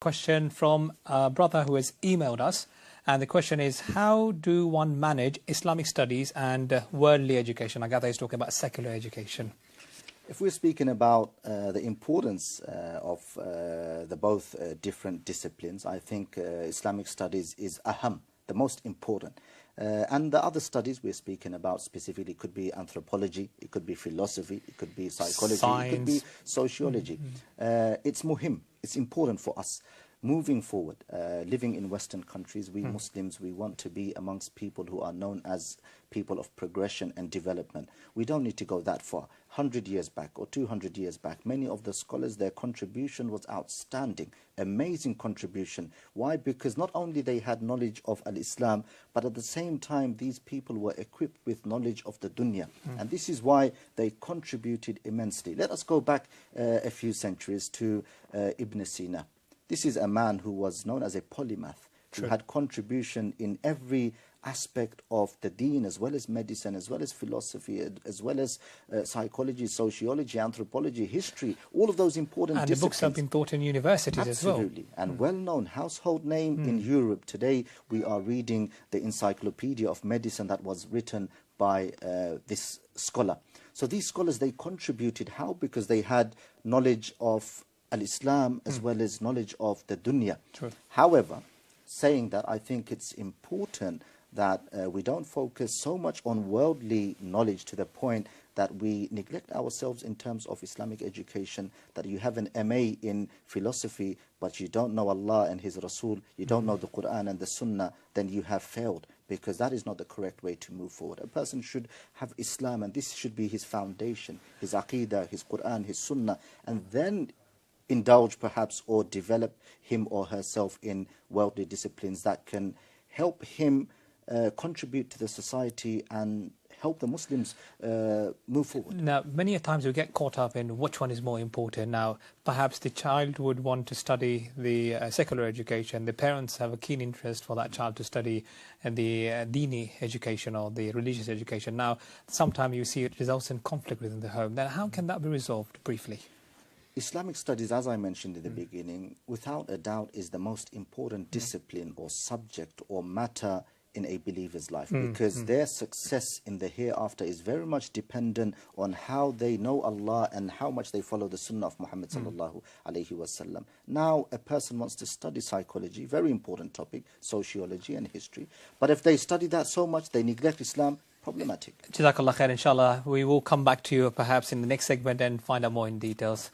question from a brother who has emailed us. And the question is, how do one manage Islamic studies and worldly education? I gather he's talking about secular education. If we're speaking about the importance of the both different disciplines, I think Islamic studies is aham, the most important. And the other studies we're speaking about specifically could be anthropology, it could be philosophy, it could be psychology, Science. It could be sociology. It's muhim, it's important for us. Moving forward, living in Western countries, we Muslims, we want to be amongst people who are known as people of progression and development. We don't need to go that far. 100 years back or 200 years back, many of the scholars, their contribution was outstanding, amazing contribution. Why? Because not only they had knowledge of al-Islam, but at the same time, these people were equipped with knowledge of the dunya. And this is why they contributed immensely. Let us go back a few centuries to Ibn Sina. This is a man who was known as a polymath, who had contribution in every aspect of the deen, as well as medicine, as well as philosophy, as well as psychology, sociology, anthropology, history, all of those important disciplines. And the books have been taught in universities as well. Absolutely. And well-known household name in Europe. Today, we are reading the encyclopedia of medicine that was written by this scholar. So these scholars, they contributed. How? Because they had knowledge of al-Islam as well as knowledge of the dunya. However, saying that, I think it's important that we don't focus so much on worldly knowledge to the point that we neglect ourselves in terms of Islamic education, that you have an MA in philosophy, but you don't know Allah and His Rasul, you don't know the Quran and the Sunnah, then you have failed, because that is not the correct way to move forward. A person should have Islam, and this should be his foundation, his Aqidah, his Quran, his Sunnah, and then indulge perhaps or develop him or herself in worldly disciplines that can help him contribute to the society and help the Muslims move forward. Now, many a times we get caught up in which one is more important. Now, perhaps the child would want to study the secular education. The parents have a keen interest for that child to study the Dini education or the religious education. Now, sometimes you see it results in conflict within the home. Then how can that be resolved briefly? Islamic studies, as I mentioned in the beginning, without a doubt is the most important discipline or subject or matter in a believer's life, because their success in the hereafter is very much dependent on how they know Allah and how much they follow the Sunnah of Muhammad sallallahu alaihi wasallam. Now, a person wants to study psychology, very important topic, sociology and history, but if they study that so much, they neglect Islam, problematic. Jazakallah khair, inshallah. We will come back to you perhaps in the next segment and find out more in details.